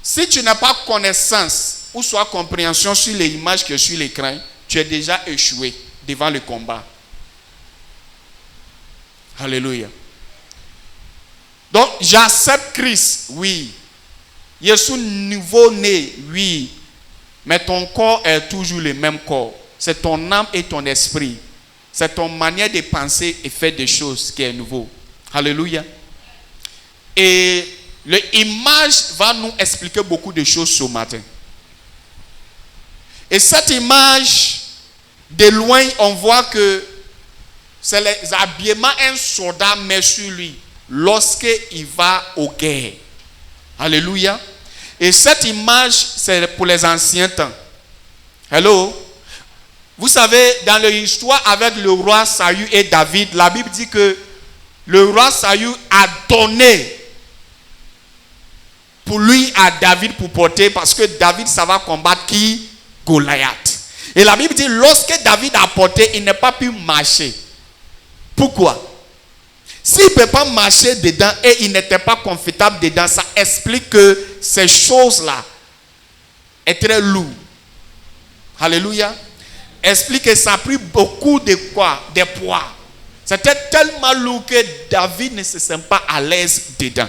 Si tu n'as pas connaissance ou soit compréhension sur les images que sur l'écran, tu es déjà échoué devant le combat. Alléluia. Donc, j'accepte Christ, oui. Jésus nouveau-né, oui. Mais ton corps est toujours le même corps. C'est ton âme et ton esprit. C'est ton manière de penser et faire des choses qui est nouveau. Alléluia. Et l'image va nous expliquer beaucoup de choses ce matin. Et cette image, de loin, on voit que c'est les habillements un soldat met sur lui lorsqu'il va aux guerres. Alléluia. Et cette image, c'est pour les anciens temps. Hello. Vous savez, dans l'histoire avec le roi Saül et David, la Bible dit que le roi Saül a donné pour lui à David pour porter, parce que David, ça va combattre qui? Goliath. Et la Bible dit, lorsque David a porté, il n'a pas pu marcher. Pourquoi? S'il ne peut pas marcher dedans et il n'était pas confortable dedans, ça explique que ces choses-là est très lourd. Alléluia. Explique que ça a pris beaucoup de quoi? De poids. C'était tellement lourd que David ne se sent pas à l'aise dedans.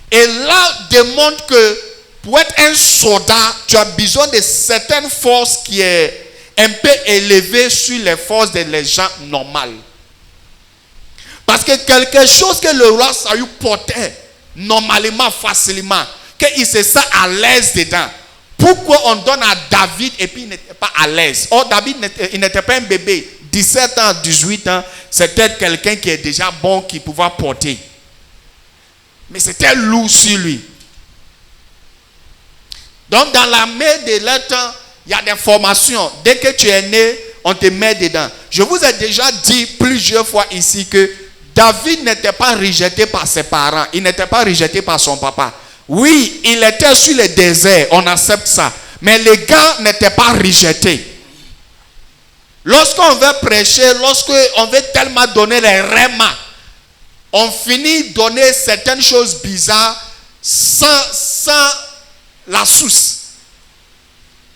Et là, démontre que pour être un soldat, tu as besoin de certaines forces qui est un peu élevée sur les forces des gens normales. Parce que quelque chose que le roi Saül portait normalement, facilement, qu'il se sent à l'aise dedans. Pourquoi on donne à David et puis il n'était pas à l'aise? Or, David, il n'était pas un bébé. 17 ans, 18 ans, c'était quelqu'un qui est déjà bon, qui pouvait porter. Mais c'était lourd sur lui. Donc, dans l'armée de leur temps, il y a des formations. Dès que tu es né, on te met dedans. Je vous ai déjà dit plusieurs fois ici que David n'était pas rejeté par ses parents. Il n'était pas rejeté par son papa. Oui, il était sur le désert. On accepte ça. Mais les gars n'étaient pas rejetés. Lorsqu'on veut prêcher, lorsqu'on veut tellement donner les rémas, on finit de donner certaines choses bizarres sans la source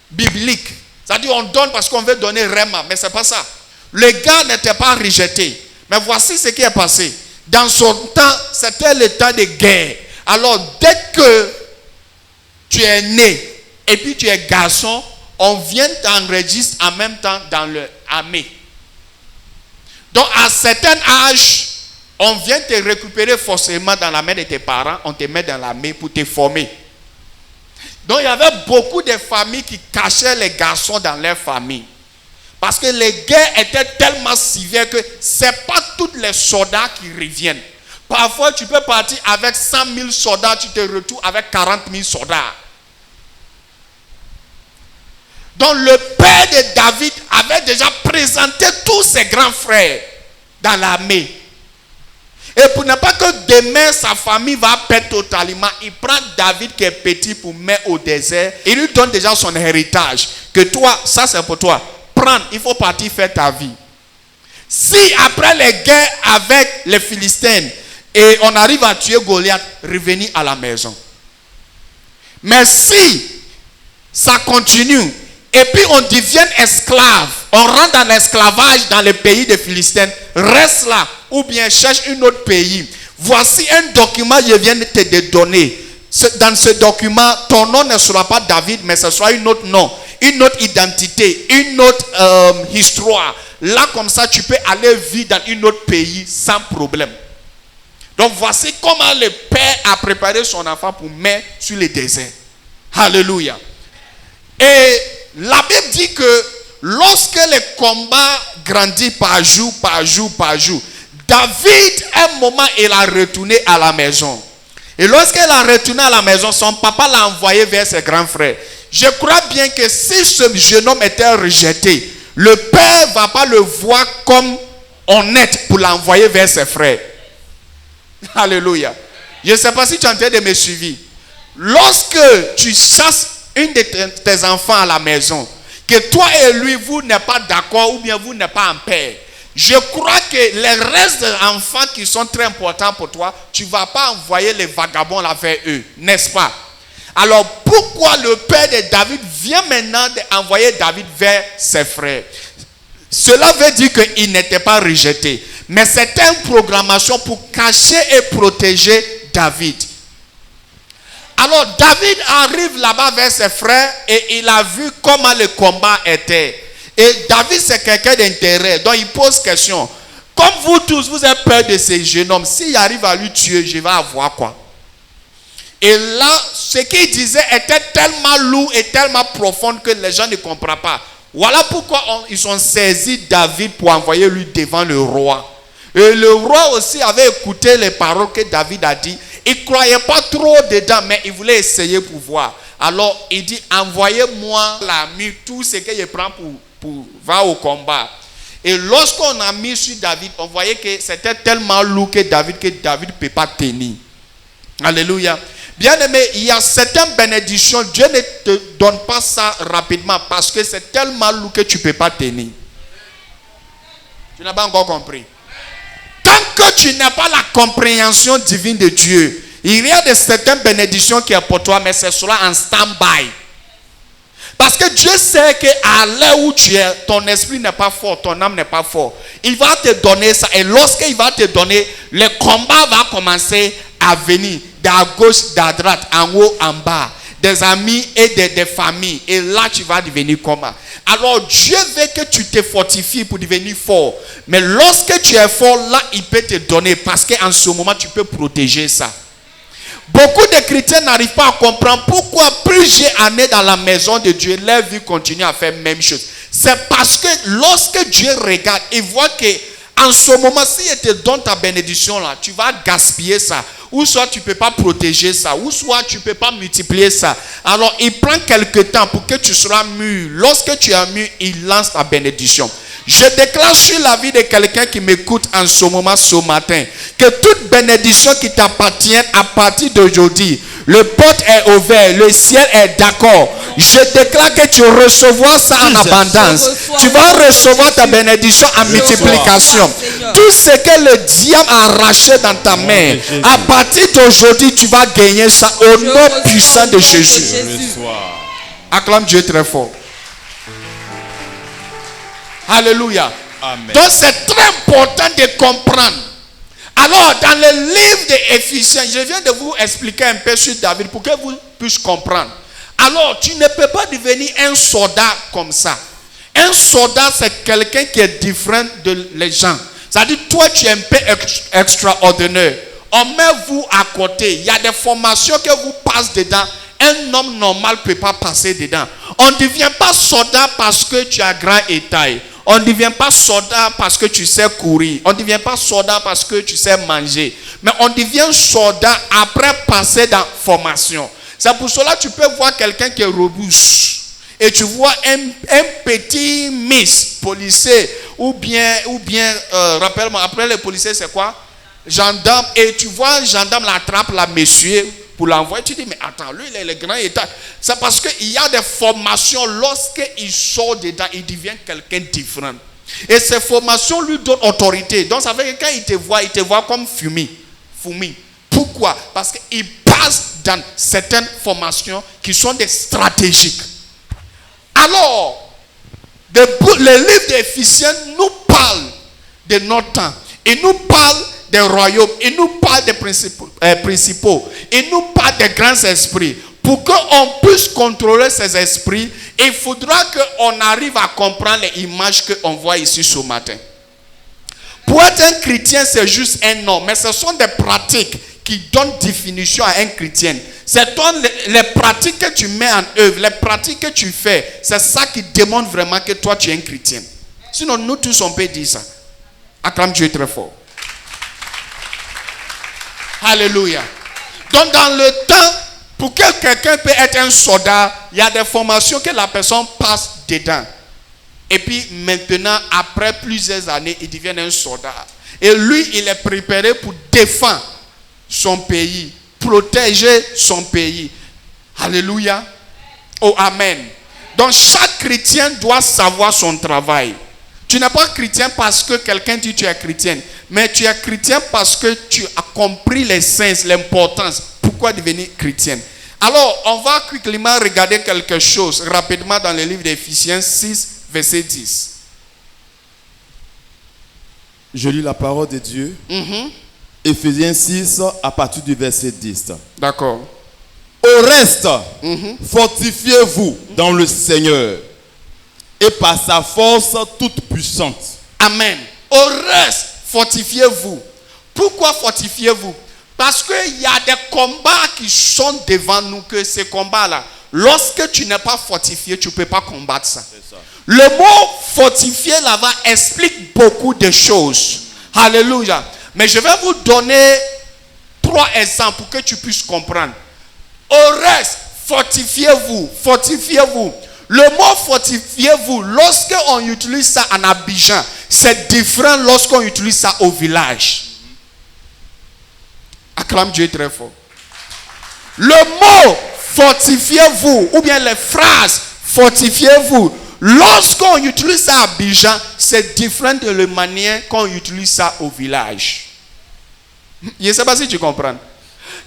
biblique. C'est-à-dire on donne parce qu'on veut donner réma, mais ce n'est pas ça. Les gars n'étaient pas rejetés. Mais voici ce qui est passé. Dans son temps, c'était le temps de guerre. Alors, dès que tu es né et puis tu es garçon, on vient t'enregistrer en même temps dans l'armée. Donc, à un certain âge, on vient te récupérer forcément dans la main de tes parents, on te met dans l'armée pour te former. Donc, il y avait beaucoup de familles qui cachaient les garçons dans leur famille. Parce que les guerres étaient tellement sévères que ce n'est pas tous les soldats qui reviennent. Parfois, tu peux partir avec 100 000 soldats, tu te retrouves avec 40 000 soldats. Donc, le père de David avait déjà présenté tous ses grands frères dans l'armée. Et pour ne pas que demain, sa famille va perdre totalement, il prend David qui est petit pour mettre au désert. Il lui donne déjà son héritage. Que toi, ça c'est pour toi. Prends, il faut partir faire ta vie. Si après les guerres avec les Philistins, et on arrive à tuer Goliath, revenir à la maison. Mais si ça continue, et puis on devient esclave, on rentre dans l'esclavage dans le pays des Philistins, reste là, ou bien cherche un autre pays. Voici un document que je viens de te donner. Dans ce document, ton nom ne sera pas David, mais ce sera un autre nom, une autre identité, une autre histoire. Là, comme ça, tu peux aller vivre dans un autre pays sans problème. Donc, voici comment le père a préparé son enfant pour mettre sur le désert. Alléluia. Et la Bible dit que lorsque le combat grandit par jour, David, à un moment, il a retourné à la maison. Et lorsqu'il a retourné à la maison, son papa l'a envoyé vers ses grands frères. Je crois bien que si ce jeune homme était rejeté, le père ne va pas le voir comme honnête pour l'envoyer vers ses frères. Alléluia. Je ne sais pas si tu es en train de me suivre. Lorsque tu chasses une de tes enfants à la maison, que toi et lui, vous n'êtes pas d'accord ou bien vous n'êtes pas en paix, Je crois que les restes d'enfants qui sont très importants pour toi, tu ne vas pas envoyer les vagabonds là vers eux, n'est-ce pas? Alors pourquoi le père de David vient maintenant d'envoyer David vers ses frères? Cela veut dire qu'il n'était pas rejeté. Mais c'était une programmation pour cacher et protéger David. Alors David arrive là-bas vers ses frères et il a vu comment le combat était. Et David c'est quelqu'un d'intérêt. Donc il pose question. Comme vous tous, vous avez peur de ces jeunes hommes. S'il arrive à lui tuer, je vais avoir quoi? Et là, ce qu'il disait était tellement lourd et tellement profond que les gens ne comprennent pas. Voilà pourquoi ils ont saisi David pour envoyer lui devant le roi. Et le roi aussi avait écouté les paroles que David a dit. Il ne croyait pas trop dedans, mais il voulait essayer pour voir. Alors il dit, envoyez-moi l'ami, tout ce que je prends pour va au combat. Et lorsqu'on a mis sur David, on voyait que c'était tellement lourd que David ne peut pas tenir. Alléluia. Bien aimé, il y a certaines bénédictions, Dieu ne te donne pas ça rapidement parce que c'est tellement lourd que tu ne peux pas tenir. Tu n'as pas encore compris. Tant que tu n'as pas la compréhension divine de Dieu, il y a de certaines bénédictions qui sont pour toi, mais c'est cela en stand-by. Parce que Dieu sait qu'à l'heure où tu es, ton esprit n'est pas fort, ton âme n'est pas fort. Il va te donner ça. Et lorsqu'il va te donner, le combat va commencer à venir. À gauche, à droite, en haut, en bas. Des amis et des familles. Et là, tu vas devenir comment? Alors, Dieu veut que tu te fortifies pour devenir fort. Mais lorsque tu es fort, là, il peut te donner. Parce qu'en ce moment, tu peux protéger ça. Beaucoup de chrétiens n'arrivent pas à comprendre pourquoi plusieurs années dans la maison de Dieu, leur vie continue à faire la même chose. C'est parce que lorsque Dieu regarde, il voit que en ce moment, si il te donne ta bénédiction là, tu vas gaspiller ça. Ou soit tu ne peux pas protéger ça. Ou soit tu ne peux pas multiplier ça. Alors il prend quelque temps pour que tu sois mûr. Lorsque tu es mûr, il lance ta bénédiction. Je déclare sur la vie de quelqu'un qui m'écoute en ce moment, ce matin, que toute bénédiction qui t'appartient à partir d'aujourd'hui, le porte est ouvert, le ciel est d'accord. Je déclare que tu recevras ça en abondance. Tu vas recevoir ta bénédiction en multiplication. Tout ce que le diable a arraché dans ta main, à partir d'aujourd'hui, tu vas gagner ça au nom puissant de Jésus. Acclame Dieu très fort. Alléluia. Amen. Donc c'est très important de comprendre. Alors dans le livre d'Éphésiens, je viens de vous expliquer un peu sur David pour que vous puissiez comprendre. Alors tu ne peux pas devenir un soldat comme ça. Un soldat c'est quelqu'un qui est différent de les gens. C'est-à-dire toi tu es un peu extraordinaire. On met vous à côté. Il y a des formations que vous passez dedans. Un homme normal ne peut pas passer dedans. On ne devient pas soldat parce que tu as grand état. On ne devient pas soldat parce que tu sais courir. On ne devient pas soldat parce que tu sais manger. Mais on devient soldat après passer dans la formation. C'est pour cela que tu peux voir quelqu'un qui est robuste. Et tu vois un petit miss policier. Ou bien rappelle-moi, après les policiers c'est quoi? Gendarme. Et tu vois un gendarme l'attrape la monsieur pour l'envoyer. Tu dis mais attends, lui il est le grand état. C'est parce qu'il y a des formations. Lorsqu'il sort dedans, il devient quelqu'un de différent. Et ces formations lui donnent autorité. Donc ça veut dire que quand il te voit comme fumé. Pourquoi? Parce qu'il passe dans certaines formations qui sont des stratégiques. Alors, le livre d'Éphésiens nous parle de notre temps. Il nous parle des royaumes. Il nous parle des principaux. Il nous parle des grands esprits. Pour qu'on puisse contrôler ces esprits, il faudra qu'on arrive à comprendre les images qu'on voit ici ce matin. Pour être un chrétien, c'est juste un nom. Mais ce sont des pratiques qui donnent définition à un chrétien. C'est les pratiques que tu mets en œuvre, les pratiques que tu fais. C'est ça qui démontre vraiment que toi, tu es un chrétien. Sinon, nous tous, on peut dire ça. Acclame Dieu très fort. Alléluia. Donc dans le temps, pour que quelqu'un puisse être un soldat, il y a des formations que la personne passe dedans. Et puis maintenant, après plusieurs années, il devient un soldat. Et lui, il est préparé pour défendre son pays, protéger son pays. Alléluia. Oh, amen. Donc chaque chrétien doit savoir son travail. Tu n'es pas chrétien parce que quelqu'un dit que tu es chrétien. Mais tu es chrétien parce que tu as compris l'essence, l'importance. Pourquoi devenir chrétien? Alors, on va quickement regarder quelque chose rapidement dans le livre d'Éphésiens 6, verset 10. Je lis la parole de Dieu. Éphésiens 6, à partir du verset 10. D'accord. Au reste, fortifiez-vous dans le Seigneur et par sa force toute puissante. Amen. Au reste, fortifiez-vous. Pourquoi fortifiez-vous? Parce qu'il y a des combats qui sont devant nous, que ces combats-là, lorsque tu n'es pas fortifié, tu ne peux pas combattre ça. Le mot fortifié là-bas explique beaucoup de choses. Alléluia. Mais je vais vous donner 3 exemples pour que tu puisses comprendre. Au reste, fortifiez-vous, fortifiez-vous. Le mot fortifiez-vous, lorsqu'on utilise ça en Abidjan, c'est différent lorsqu'on utilise ça au village. Acclame Dieu très fort. Le mot fortifiez-vous, ou bien les phrases fortifiez-vous, lorsqu'on utilise ça à Abidjan, c'est différent de la manière qu'on utilise ça au village. Je ne sais pas si tu comprends.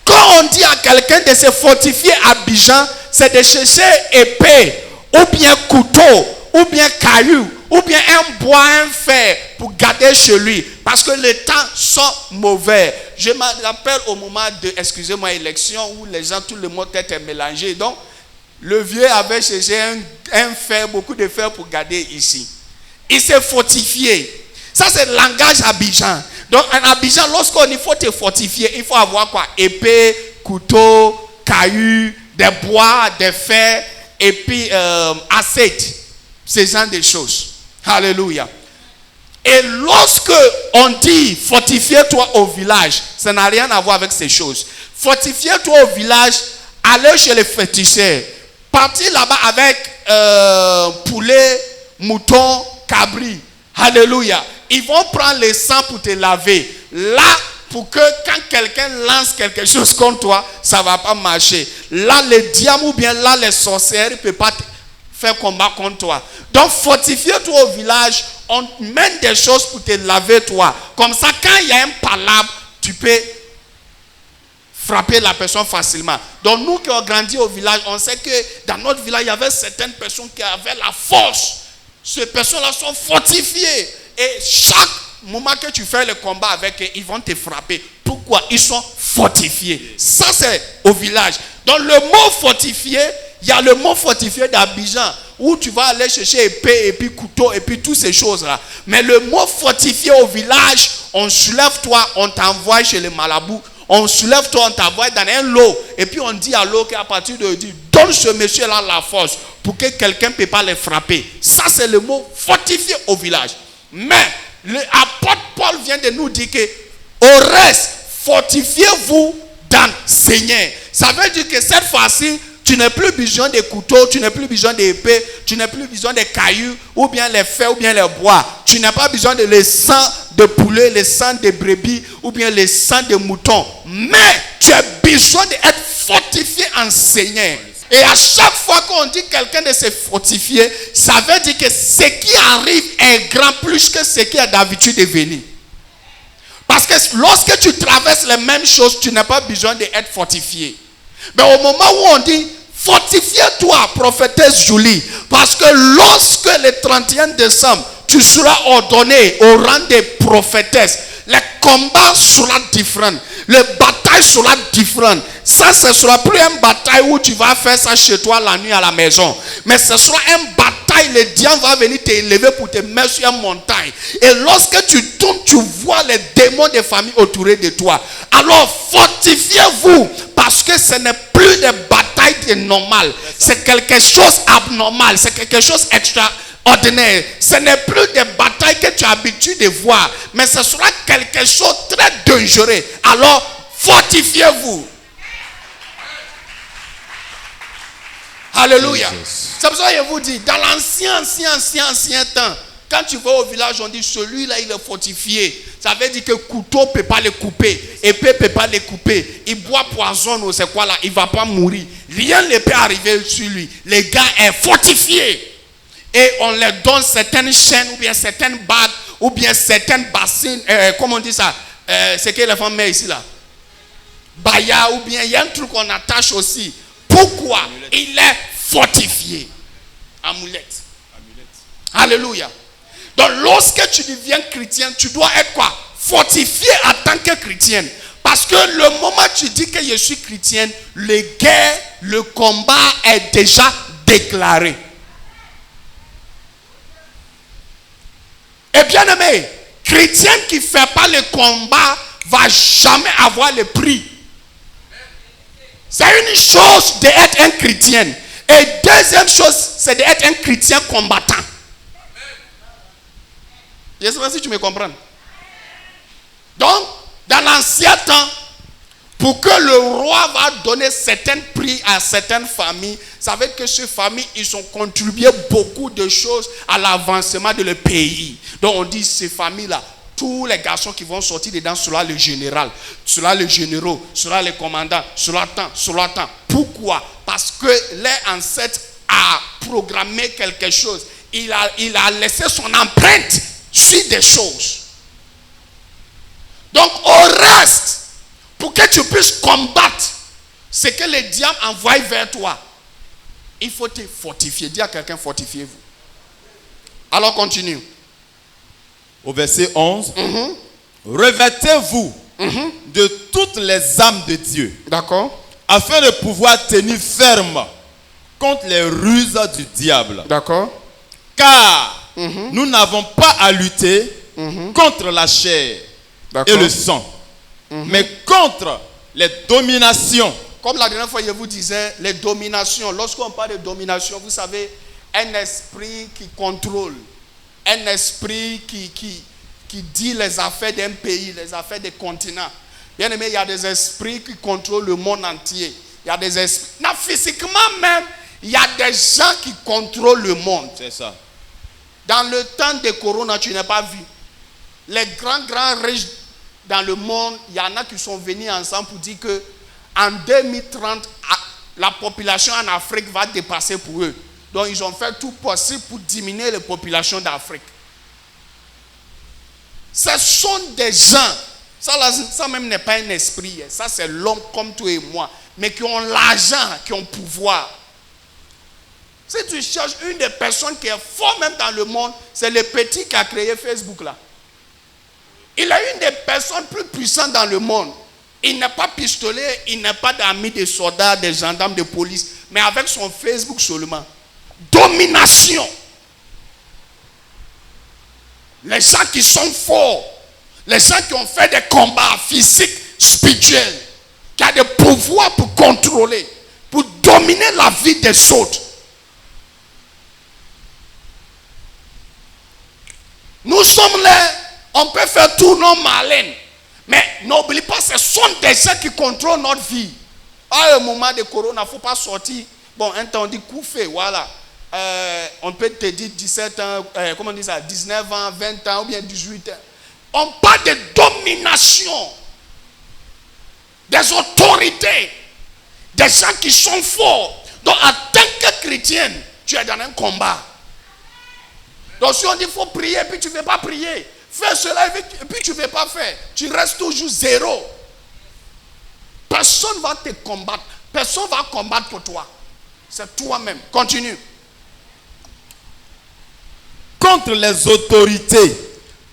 Quand on dit à quelqu'un de se fortifier à Abidjan, c'est de chercher épée, ou bien couteau, ou bien caillou, ou bien un bois, un fer pour garder chez lui. Parce que les temps sont mauvais. Je me rappelle au moment de, excusez-moi, élection, où les gens, tout le monde était mélangé. Donc, le vieux avait cherché un fer, beaucoup de fer pour garder ici. Il s'est fortifié. Ça, c'est le langage Abidjan. Donc, en Abidjan, lorsqu'on il faut te fortifier, il faut avoir quoi? Épée, couteau, caillou, des bois, des fers, et puis assiette. Ce genre de choses. Alléluia. Et lorsque on dit fortifie-toi au village, ça n'a rien à voir avec ces choses. Fortifie-toi au village, allez chez les féticheurs. Partir là-bas avec poulet, mouton, cabri. Alléluia. Ils vont prendre le sang pour te laver. Là, pour que quand quelqu'un lance quelque chose contre toi, ça ne va pas marcher. Là, les diamants ou bien là, les sorcières ne peuvent pas faire combat contre toi. Donc, fortifie-toi au village. On mène des choses pour te laver toi. Comme ça, quand il y a un palabre, tu peux frapper la personne facilement. Donc, nous qui avons grandi au village, on sait que dans notre village, il y avait certaines personnes qui avaient la force. Ces personnes-là sont fortifiées. Et chaque moment que tu fais le combat avec eux, ils vont te frapper. Pourquoi? Ils sont fortifiés. Ça, c'est au village. Donc, le mot fortifié, il y a le mot fortifié d'Abidjan, où tu vas aller chercher épée, et puis couteau, et puis toutes ces choses-là. Mais le mot fortifié au village, on soulève toi, on t'envoie chez les marabouts. On soulève toi, on t'envoie dans un lot. Et puis on dit à l'eau qu'à partir de dire, donne ce monsieur-là la force pour que quelqu'un ne peut pas le frapper. Ça, c'est le mot fortifié au village. Mais l'apôtre Paul vient de nous dire que au reste, fortifiez-vous dans le Seigneur. Ça veut dire que cette fois-ci, tu n'as plus besoin de couteaux, tu n'as plus besoin d'épée, tu n'as plus besoin de cailloux, ou bien les fers, ou bien les bois. Tu n'as pas besoin de le sang de poulet, le sang de brebis, ou bien le sang de mouton. Mais tu as besoin d'être fortifié en Seigneur. Et à chaque fois qu'on dit quelqu'un de se fortifier, ça veut dire que ce qui arrive est grand plus que ce qui a d'habitude de venir. Parce que lorsque tu traverses les mêmes choses, tu n'as pas besoin d'être fortifié. Mais au moment où on dit fortifie-toi, prophétesse Julie, parce que lorsque le 31 décembre, tu seras ordonné au rang de prophétesse, les combats seront différents, les batailles seront différentes. Ça, ce ne sera plus une bataille où tu vas faire ça chez toi la nuit à la maison, mais ce sera une bataille, le diable va venir t'élever pour te mettre sur une montagne. Et lorsque tu tombes, tu vois les démons des familles autour de toi. Alors fortifiez-vous, parce que ce n'est plus des batailles normales, c'est quelque chose d'abnormal, c'est quelque chose d'extraordinaire. Ce n'est plus des batailles que tu as l'habitude de voir, mais ce sera quelque chose de très dangereux. Alors fortifiez-vous. Alléluia. C'est pour ça que je vous dis, dans l'ancien temps, quand tu vas au village, on dit celui-là il est fortifié. Ça veut dire que couteau ne peut pas le couper, épée ne peut pas le couper. Il boit poison, c'est quoi là, il ne va pas mourir. Rien ne peut arriver sur lui. Le gars est fortifié. et on leur donne certaines chaînes ou bien certaines bagues ou bien certaines bassines, comment on dit ça, c'est que les femmes mettent ici là, baya, ou bien il y a un truc qu'on attache aussi. Pourquoi? Il est fortifié. Amulette. Alléluia. Donc lorsque tu deviens chrétien, tu dois être quoi? Fortifié en tant que chrétienne. Parce que le moment où tu dis que je suis chrétienne, les guerres, le combat est déjà déclaré. Et bien aimé, chrétien qui ne fait pas le combat va jamais avoir le prix. C'est une chose d'être un chrétien. Et deuxième chose, c'est d'être un chrétien combattant. Je ne sais pas si tu me comprends. Donc, dans l'ancien temps, pour que le roi va donner certains prix à certaines familles, ça veut dire que ces familles, ils ont contribué beaucoup de choses à l'avancement de le pays. Donc, on dit ces familles-là, tous les garçons qui vont sortir dedans, cela le général, cela le généraux, cela les commandants, cela tant. Pourquoi? Parce que leur ancêtre a programmé quelque chose. Il a laissé son empreinte sur des choses. Donc au reste, pour que tu puisses combattre ce que le diable envoie vers toi, il faut te fortifier. Dis à quelqu'un, fortifiez-vous. Alors continue. Au verset 11. Revêtez-vous de toutes les âmes de Dieu. D'accord. Afin de pouvoir tenir ferme contre les ruses du diable. D'accord. Car nous n'avons pas à lutter contre la chair et le sang, mais contre les dominations. Comme la dernière fois, je vous disais, les dominations. Lorsqu'on parle de domination, vous savez, un esprit qui contrôle, un esprit qui dit les affaires d'un pays, les affaires des continents. Bien aimé, il y a des esprits qui contrôlent le monde entier. Il y a des esprits. Non, physiquement même, il y a des gens qui contrôlent le monde. C'est ça. Dans le temps de Corona, tu n'as pas vu. Les grands riches dans le monde, il y en a qui sont venus ensemble pour dire que en 2030, la population en Afrique va dépasser pour eux. Donc, ils ont fait tout possible pour diminuer la population d'Afrique. Ce sont des gens, ça même n'est pas un esprit, ça c'est l'homme comme toi et moi, mais qui ont l'argent, qui ont le pouvoir. Si tu cherches une des personnes qui est forte même dans le monde, c'est le petit qui a créé Facebook là. Il est une des personnes plus puissantes dans le monde. Il n'est pas pistolet, il n'est pas d'amis des soldats, des gendarmes, de police, mais avec son Facebook seulement. Domination. Les gens qui sont forts, les gens qui ont fait des combats physiques, spirituels, qui ont des pouvoirs pour contrôler, pour dominer la vie des autres. Nous sommes là, on peut faire tout nos malins, mais n'oublie pas, ce sont des gens qui contrôlent notre vie. À un moment de corona, il ne faut pas sortir. Bon, un temps on dit coup fait, voilà. On peut te dire 17 ans, comment on dit ça, 19 ans, 20 ans ou bien 18 ans. On parle de domination, des autorités, des gens qui sont forts. Donc en tant que chrétien, tu es dans un combat. Donc si on dit qu'il faut prier, puis tu ne veux pas prier, fais cela et puis tu ne veux pas faire, tu restes toujours zéro. Personne ne va te combattre, personne ne va combattre pour toi. C'est toi-même. Continue. Contre les autorités.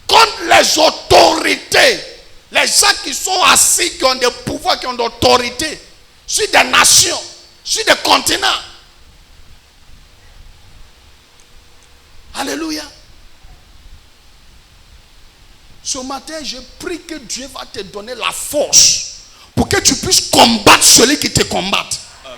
Contre les autorités. Les gens qui sont assis, qui ont des pouvoirs, qui ont de l'autorité sur des nations, sur des continents. Alléluia. Ce matin, je prie que Dieu va te donner la force pour que tu puisses combattre celui qui te combat. Amen.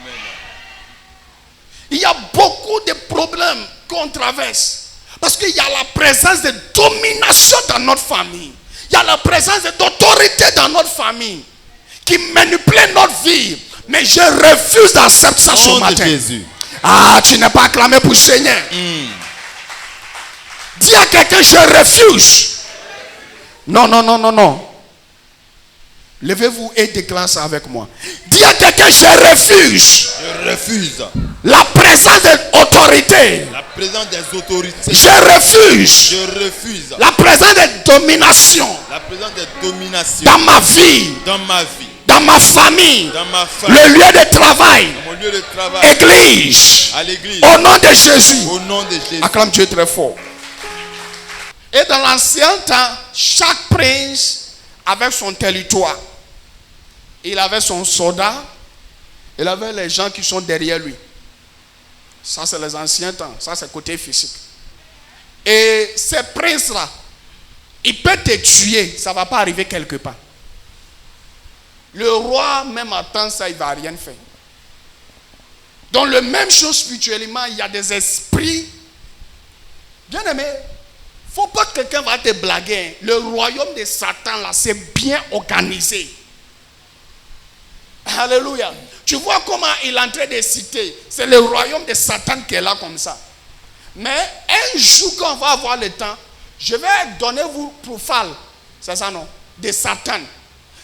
Il y a beaucoup de problèmes qu'on traverse. Parce qu'il y a la présence de domination dans notre famille. Il y a la présence d'autorité dans notre famille qui manipule notre vie. Mais je refuse d'accepter ça ce matin. Jésus. Ah, tu n'es pas acclamé pour le Seigneur. Dis à quelqu'un, je refuse. Non. Levez-vous et déclarez ça avec moi. Dis à quelqu'un, je refuse. Je refuse. La présence de l'autorité. La présence des autorités. Je refuse. Je refuse. La présence de domination. La présence des dominations. Dans ma vie. Dans ma vie. Dans ma famille. Dans ma famille. Le lieu de travail. Dans mon lieu de travail. Église. À l'église. Au nom de Jésus. Au nom de Jésus. Acclame Dieu très fort. Et dans l'ancien temps, chaque prince avait son territoire. Il avait son soldat. Il avait les gens qui sont derrière lui. Ça, c'est les anciens temps. Ça, c'est côté physique. Et ces princes-là, ils peuvent te tuer. Ça ne va pas arriver quelque part. Le roi, même attend ça, il ne va rien faire. Donc, la même chose spirituellement, il y a des esprits. Bien aimé, il ne faut pas que quelqu'un va te blaguer. Le royaume de Satan, là, c'est bien organisé. Alléluia. Tu vois comment il est en train de citer. C'est le royaume de Satan qui est là comme ça. Mais un jour, quand on va avoir le temps, je vais donner vous profil. C'est ça, non? De Satan.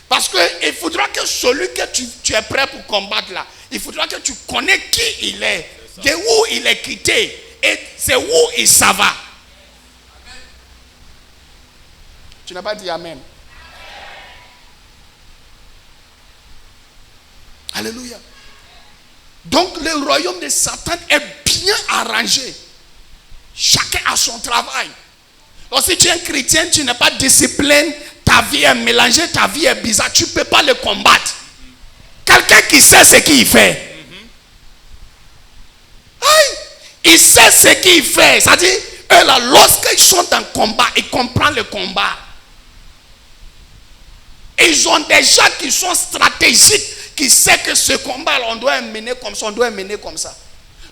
Parce qu'il faudra que celui que tu es prêt pour combattre là, il faudra que tu connais qui il est, de où il est quitté, et c'est où il s'en va. Tu n'as pas dit Amen. Alléluia. Donc le royaume de Satan est bien arrangé. Chacun a son travail. Donc si tu es un chrétien, tu n'es pas discipliné, ta vie est mélangée, ta vie est bizarre, tu ne peux pas le combattre. Quelqu'un qui sait ce qu'il fait. Aïe, il sait ce qu'il fait. C'est-à-dire, eux là, lorsqu'ils sont en combat, ils comprennent le combat. Ils ont des gens qui sont stratégiques, qui savent que ce combat, on doit mener comme ça, on doit mener comme ça.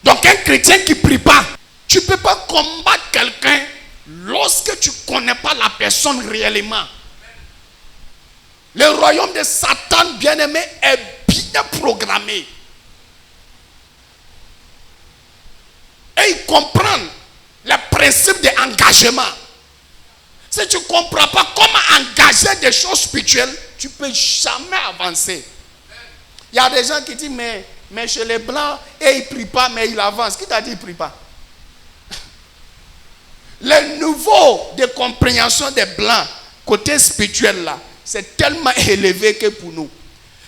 Donc un chrétien qui ne prie pas, tu ne peux pas combattre quelqu'un lorsque tu ne connais pas la personne réellement. Le royaume de Satan, bien-aimé, est bien programmé. Et ils comprennent le principe de l'engagement. Si tu ne comprends pas comment engager des choses spirituelles, tu ne peux jamais avancer. Il y a des gens qui disent, mais chez les Blancs, et ils ne prient pas, mais ils avancent. Qui t'a dit qu'ils ne prient pas? Le niveau de compréhension des Blancs, côté spirituel là, c'est tellement élevé que pour nous.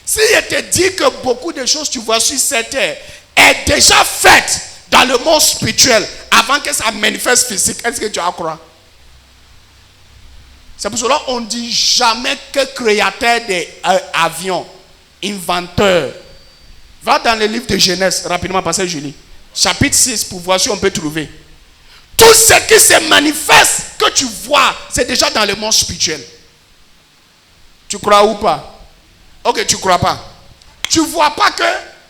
Si je te dis que beaucoup de choses tu vois sur cette terre est déjà faites dans le monde spirituel avant que ça manifeste physique, est-ce que tu as croire? C'est pour cela qu'on ne dit jamais que créateur d'avions, inventeur. Va dans le livre de Genèse, rapidement, pasteur Julie. Chapitre 6, pour voir si on peut trouver. Tout ce qui se manifeste, que tu vois, c'est déjà dans le monde spirituel. Tu crois ou pas? Ok, tu crois pas. Tu vois pas que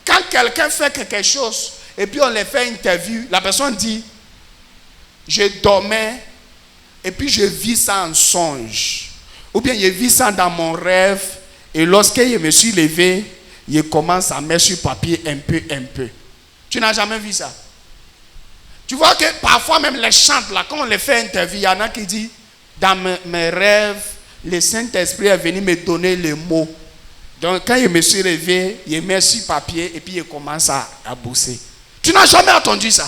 quand quelqu'un fait quelque chose, et puis on les fait interview, la personne dit, je dormais, et puis je vis ça en songe. Ou bien je vis ça dans mon rêve, et lorsque je me suis levé, je commence à mettre sur papier un peu. Tu n'as jamais vu ça? Tu vois que parfois même les chants, là, quand on les fait interview, il y en a qui disent, dans mes rêves, le Saint-Esprit est venu me donner les mots. Donc quand je me suis levé, je mets sur papier, et puis je commence à bosser. Tu n'as jamais entendu ça?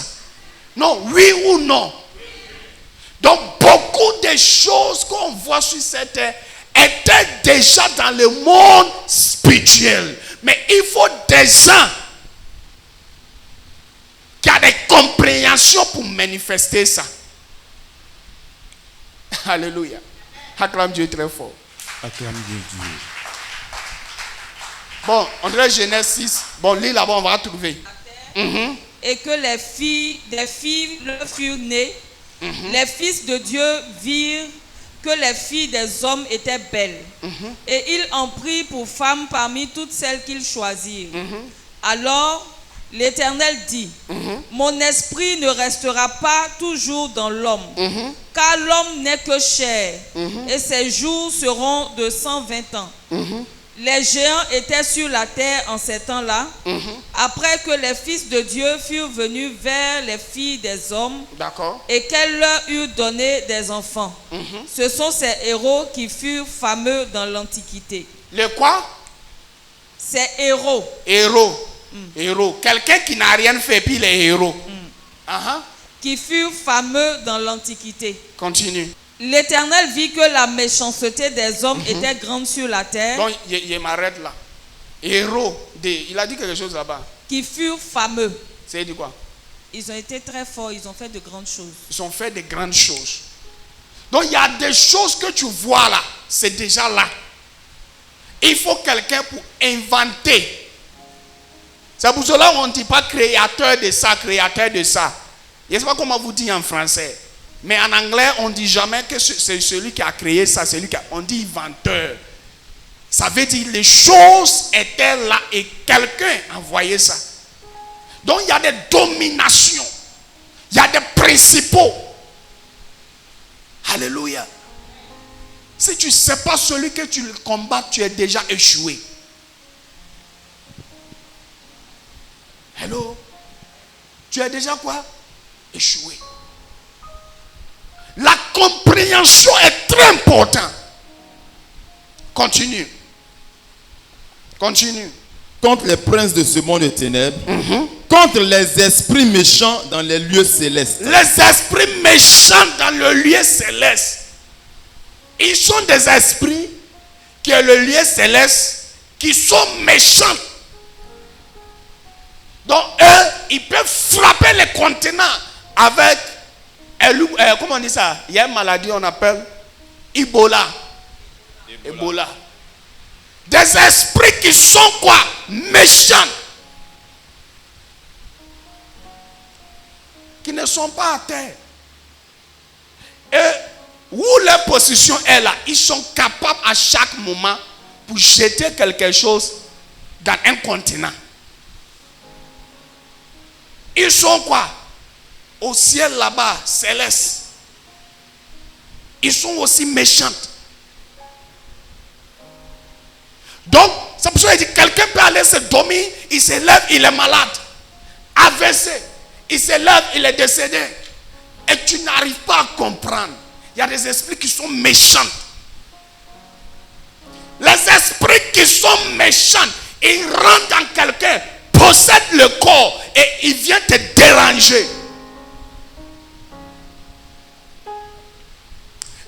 Non, oui ou non? Donc beaucoup de choses qu'on voit sur cette terre étaient déjà dans le monde spirituel. Mais il faut des gens qui ont des compréhensions pour manifester ça. Alléluia. Acclame Dieu très fort. Acclame Dieu. Bon, on dirait Genèse 6. Bon, lis là-bas, on va trouver. Et que les filles leur furent nées. Les fils de Dieu virent que les filles des hommes étaient belles. Et ils en prirent pour femmes parmi toutes celles qu'ils choisirent. Alors l'Éternel dit, mon esprit ne restera pas toujours dans l'homme, car l'homme n'est que chair, et ses jours seront de 120 ans. Les géants étaient sur la terre en ces temps-là, après que les fils de Dieu furent venus vers les filles des hommes, et qu'elles leur eurent donné des enfants. Ce sont ces héros qui furent fameux dans l'Antiquité. Le quoi? C'est héros. Héros. Héros. Quelqu'un qui n'a rien fait, puis il est héros. Qui furent fameux dans l'Antiquité. Continue. L'Éternel vit que la méchanceté des hommes était grande sur la terre. Donc, il m'arrête là. Héros. Il a dit quelque chose là-bas. Qui furent fameux. C'est dit quoi? Ils ont été très forts, ils ont fait de grandes choses. Ils ont fait de grandes choses. Donc, il y a des choses que tu vois là. C'est déjà là. Il faut quelqu'un pour inventer. C'est pour cela qu'on ne dit pas créateur de ça, créateur de ça. Je ne sais pas comment vous dites en français. Mais en anglais, on ne dit jamais que c'est celui qui a créé ça. On dit inventeur. Ça veut dire les choses étaient là et quelqu'un a envoyé ça. Donc il y a des dominations. Il y a des principaux. Alléluia. Si tu ne sais pas celui que tu combats, tu es déjà échoué. Hello? Tu es déjà quoi? Échoué. La compréhension est très importante. Continue. Continue. Contre les princes de ce monde de ténèbres, contre les esprits méchants dans les lieux célestes. Les esprits méchants dans le lieu céleste. Ils sont des esprits qui est le lieu céleste, qui sont méchants. Donc eux, ils peuvent frapper les continents avec, comment on dit ça? Il y a une maladie on appelle Ebola. Ebola. Des esprits qui sont quoi? Méchants. Qui ne sont pas à terre. Et où leur position est là, ils sont capables à chaque moment pour jeter quelque chose dans un continent. Ils sont quoi? Au ciel là-bas, céleste. Ils sont aussi méchants. Donc, c'est pour ça qu'il dit, quelqu'un peut aller se dormir, il se lève, il est malade. AVC, il se lève, il est décédé. Et tu n'arrives pas à comprendre. Il y a des esprits qui sont méchants. Les esprits qui sont méchants, ils rentrent dans quelqu'un, possèdent le corps et ils viennent te déranger.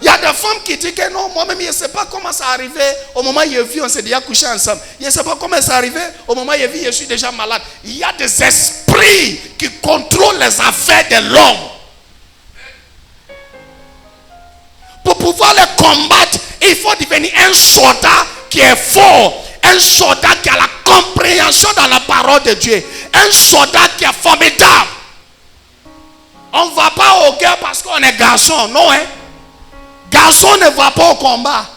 Il y a des femmes qui disent que non, moi-même, je ne sais pas comment ça arrivé. Au moment où je vis, on s'est déjà couché ensemble. Je ne sais pas comment ça arrivé. Au moment où je vis, je suis déjà malade. Il y a des esprits qui contrôlent les affaires de l'homme. Pour pouvoir les combattre, il faut devenir un soldat qui est fort. Un soldat qui a la compréhension dans la parole de Dieu. Un soldat qui est formidable. On ne va pas au guerre parce qu'on est garçon. Non, hein? Garçon ne va pas au combat.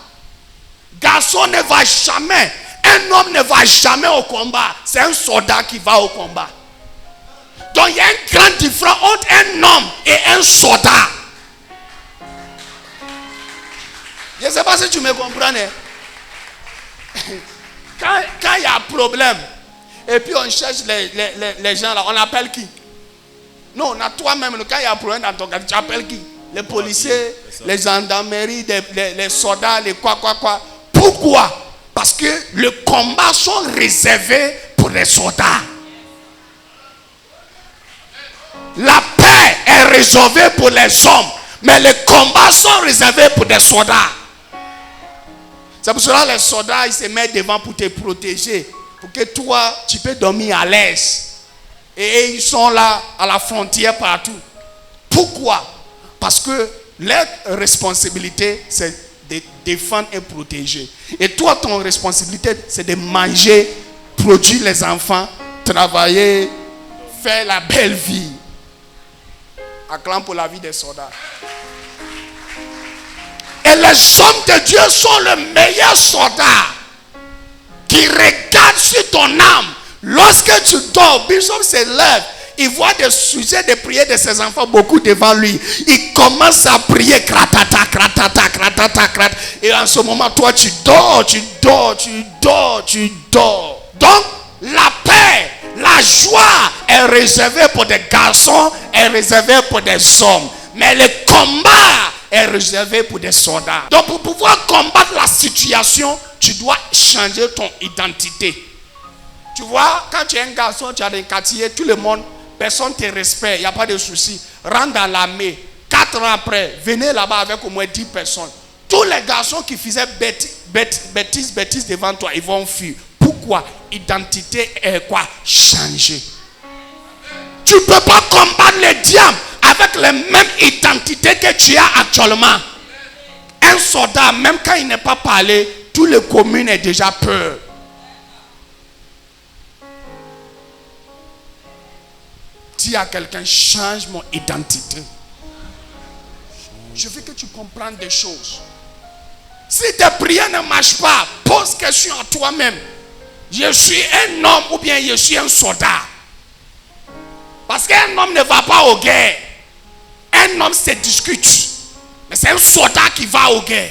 Garçon ne va jamais. Un homme ne va jamais au combat. C'est un soldat qui va au combat. Donc il y a une grande différence entre un homme et un soldat. Je ne sais pas si tu me comprends. Quand il y a un problème, et puis on cherche les gens là, on appelle qui? Non, on a toi-même, quand il y a un problème dans ton quartier, tu appelles qui? Les policiers, les gendarmeries, les soldats, les quoi. Pourquoi? Parce que le combat sont réservés pour les soldats. La paix est réservée pour les hommes, mais les combats sont réservés pour des soldats. C'est pour cela que les soldats ils se mettent devant pour te protéger, pour que toi tu peux dormir à l'aise. Et ils sont là à la frontière partout. Pourquoi? Parce que leur responsabilité, c'est de défendre et protéger. Et toi, ton responsabilité, c'est de manger, produire les enfants, travailler, faire la belle vie. Acclame pour la vie des soldats. Et les hommes de Dieu sont le meilleur soldat qui regarde sur ton âme. Lorsque tu dors, Bishop se lève. Il voit des sujets de prière de ses enfants beaucoup devant lui. Il commence à prier. Kratata, kratata, kratata, kratata. Et en ce moment, toi, tu dors. Donc, la paix, la joie est réservée pour des garçons, est réservée pour des hommes. Mais le combat est réservé pour des soldats. Donc pour pouvoir combattre la situation, tu dois changer ton identité. Tu vois, quand tu es un garçon, tu as des quartiers, tout le monde, personne ne te respecte, il n'y a pas de souci. Rentre dans l'armée, 4 ans après, venez là-bas avec au moins 10 personnes. Tous les garçons qui faisaient bêtises devant toi, ils vont fuir. Pourquoi? Identité est quoi? Changer. Tu ne peux pas combattre le diable avec les mêmes identités que tu as actuellement. Un soldat, même quand il n'est pas parlé, tout le commune est déjà peur. Dis à quelqu'un, change mon identité. Je veux que tu comprennes des choses. Si tes prières ne marchent pas, pose question à toi-même. Je suis un homme ou bien je suis un soldat? Parce qu'un homme ne va pas aux guerres. Un homme se discute. Mais c'est un soldat qui va aux guerres.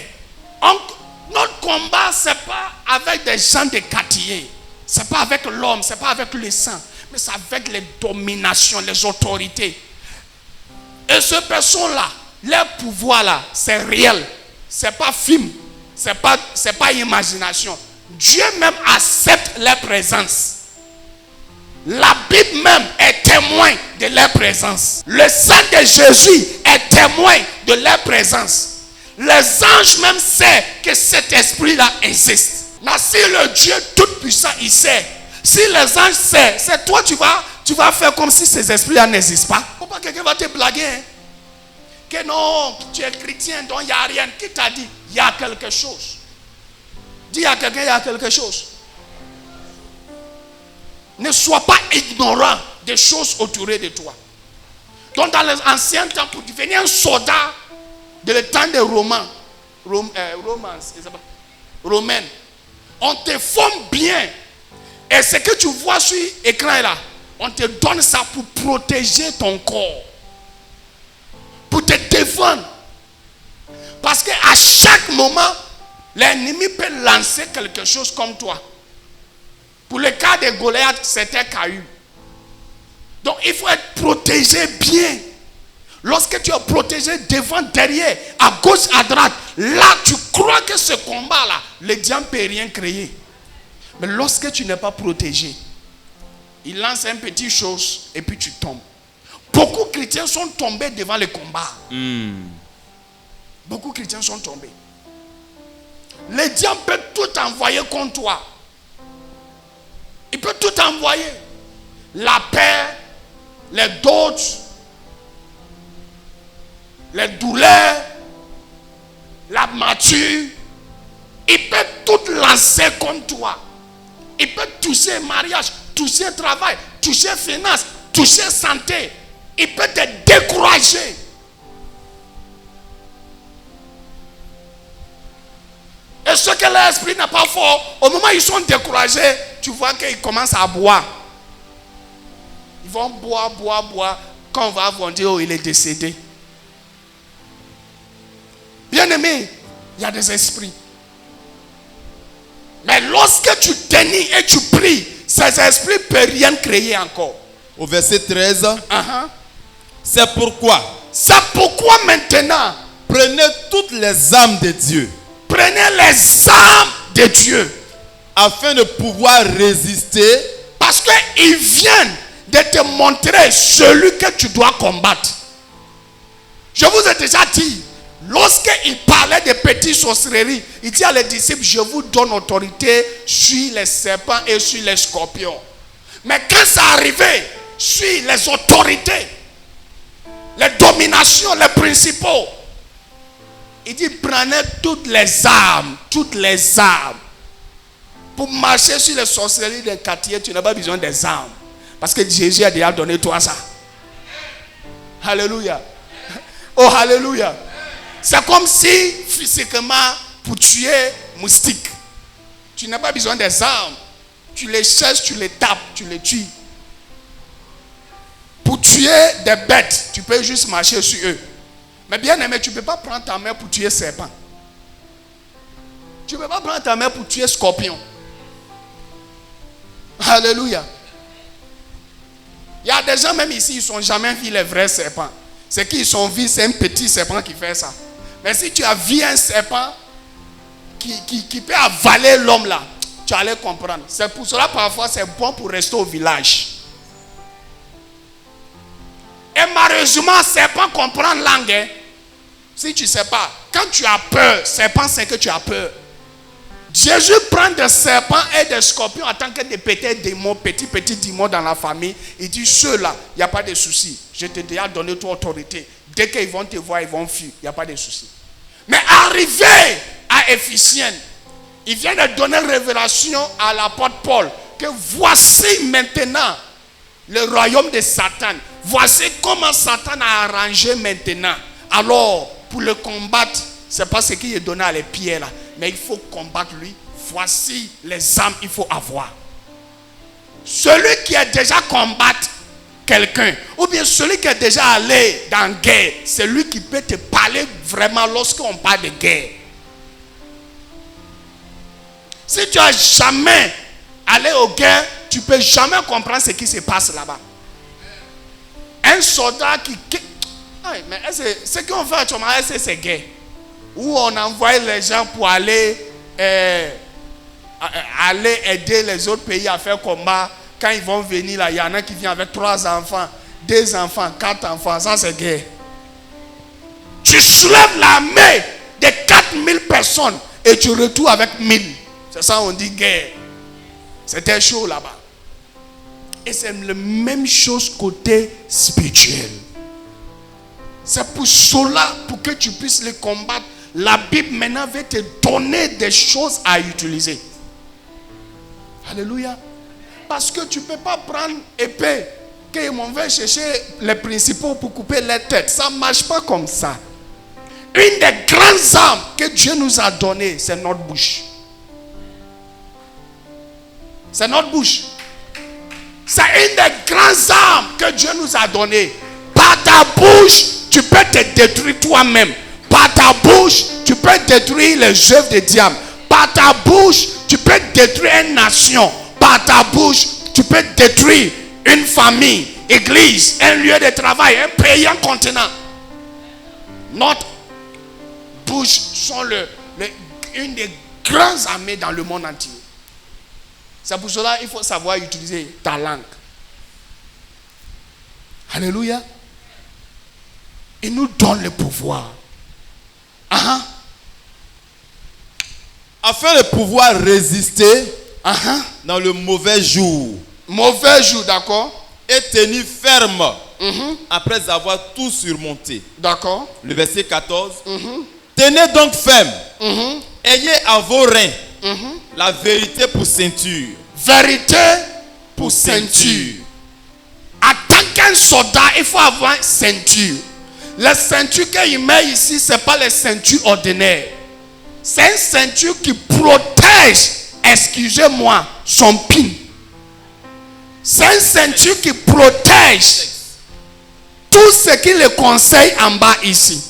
Notre combat, ce n'est pas avec des gens de quartier. Ce n'est pas avec l'homme, ce n'est pas avec le sang. Mais c'est avec les dominations, les autorités. Et ces personnes-là, leur pouvoir là, c'est réel. Ce n'est pas film. Ce n'est pas imagination. Dieu même accepte leur présence. La Bible même est témoin de leur présence. Le sang de Jésus est témoin de leur présence. Les anges même savent que cet esprit-là existe. Mais si le Dieu tout-puissant, il sait. Si les anges savent, c'est toi, tu vas faire comme si ces esprits-là n'existent pas. Faut pas que quelqu'un va te blaguer. Hein? Que non, tu es chrétien, donc il n'y a rien. Qui t'a dit? Il y a quelque chose. Dis à quelqu'un, il y a quelque chose. Ne sois pas ignorant des choses autour de toi. Donc dans les anciens temps, pour devenir un soldat, de le temps des Romains, on te forme bien. Et ce que tu vois sur l'écran là, on te donne ça pour protéger ton corps. Pour te défendre. Parce qu'à chaque moment, l'ennemi peut lancer quelque chose comme toi. Pour le cas de Goliath, c'était Caïn. Donc il faut être protégé bien. Lorsque tu es protégé devant, derrière, à gauche, à droite, là tu crois que ce combat-là, le diable ne peut rien créer. Mais lorsque tu n'es pas protégé, il lance un petit chose et puis tu tombes. Beaucoup de chrétiens sont tombés devant le combat. Beaucoup de chrétiens sont tombés. Le diable peut tout envoyer contre toi. Il peut tout envoyer. La peur, les doutes, les douleurs, la mature. Il peut tout lancer contre toi. Il peut toucher mariage, toucher travail, toucher finance, toucher santé. Il peut te décourager. Et ce que l'esprit n'a pas fort, au moment où ils sont découragés, tu vois qu'ils commencent à boire. Ils vont boire. Quand on va voir, on dit, oh, il est décédé. Bien aimé, il y a des esprits. Mais lorsque tu t'ennuies et tu pries, ces esprits ne peuvent rien créer encore. Au verset 13, c'est pourquoi maintenant, prenez toutes les âmes de Dieu. Prenez les âmes de Dieu. Afin de pouvoir résister. Parce qu'ils viennent de te montrer celui que tu dois combattre. Je vous ai déjà dit, lorsqu'il parlait de petites sorcelleries, il dit à les disciples, je vous donne autorité sur les serpents et sur les scorpions. Mais quand ça arrivait sur les autorités, les dominations, les principaux, il dit, prenez toutes les armes. Pour marcher sur les sorcelleries d'un quartier, tu n'as pas besoin des armes. Parce que Jésus a déjà donné toi ça. Alléluia. Oh, alléluia. C'est comme si, physiquement, pour tuer moustique, tu n'as pas besoin des armes. Tu les cherches, tu les tapes, tu les tues. Pour tuer des bêtes, tu peux juste marcher sur eux. Mais bien aimé, tu ne peux pas prendre ta main pour tuer serpent. Tu ne peux pas prendre ta main pour tuer scorpion. Alléluia. Il y a des gens même ici, ils ne sont jamais vu les vrais serpents. C'est qu'ils sont vus, c'est un petit serpent qui fait ça. Mais si tu as vu un serpent qui peut avaler l'homme là, tu allais comprendre. C'est pour cela parfois c'est bon pour rester au village. Et malheureusement, serpent comprend langue. Hein? Si tu ne sais pas, quand tu as peur, serpent sait que tu as peur. Jésus prend des serpents et des scorpions en tant que des petits démons, petits démons dans la famille. Il dit, ceux-là, il n'y a pas de souci. Je t'ai déjà donné toute autorité. Dès qu'ils vont te voir, ils vont fuir. Il n'y a pas de souci. Mais arrivé à Éphésiens, il vient de donner révélation à l'apôtre Paul que voici maintenant le royaume de Satan. Voici comment Satan a arrangé maintenant. Alors, pour le combattre, ce n'est pas ce qu'il est donné à les pieds là. Mais il faut combattre lui. Voici les armes qu'il faut avoir. Celui qui a déjà combattu quelqu'un, ou bien celui qui est déjà allé dans la guerre, c'est lui qui peut te parler vraiment lorsqu'on parle de guerre. Si tu n'as jamais allé aux guerres, tu ne peux jamais comprendre ce qui se passe là-bas. Un soldat qui... mais ce qu'on fait actuellement, c'est guerre. Où on envoie les gens pour aller aider les autres pays à faire combat. Quand ils vont venir là, il y en a qui viennent avec 3 enfants, 2 enfants, 4 enfants. Ça c'est guerre. Tu soulèves l'armée de 4000 personnes et tu retournes avec 1000. C'est ça on dit guerre. C'était chaud là-bas. Et c'est la même chose côté spirituel. C'est pour cela, pour que tu puisses les combattre, la Bible maintenant va te donner des choses à utiliser. Alléluia. Parce que tu ne peux pas prendre épée, qu'ils m'en veulent chercher les principaux pour couper les têtes. Ça ne marche pas comme ça. Une des grandes armes que Dieu nous a données, c'est notre bouche. C'est notre bouche. C'est une des grandes armes que Dieu nous a données. Par ta bouche, tu peux te détruire toi-même. Par ta bouche, tu peux détruire les œuvres des diables. Par ta bouche, tu peux détruire une nation. Par ta bouche, tu peux détruire une famille, église, un lieu de travail, un pays, un continent. Notre bouche sont une des grandes armées dans le monde entier. C'est pour cela qu'il faut savoir utiliser ta langue. Alléluia. Il nous donne le pouvoir. Afin de pouvoir résister dans le mauvais jour. Mauvais jour, d'accord. Et tenir ferme après avoir tout surmonté. D'accord. Le verset 14. Tenez donc ferme. Ayez à vos reins la vérité pour ceinture. Vérité pour ceinture. En tant qu'un soldat, il faut avoir une ceinture. La ceinture qu'il met ici, ce n'est pas la ceinture ordinaire. C'est une ceinture qui protège, excusez-moi, son pin. C'est une ceinture qui protège tout ce qui le conseille en bas ici.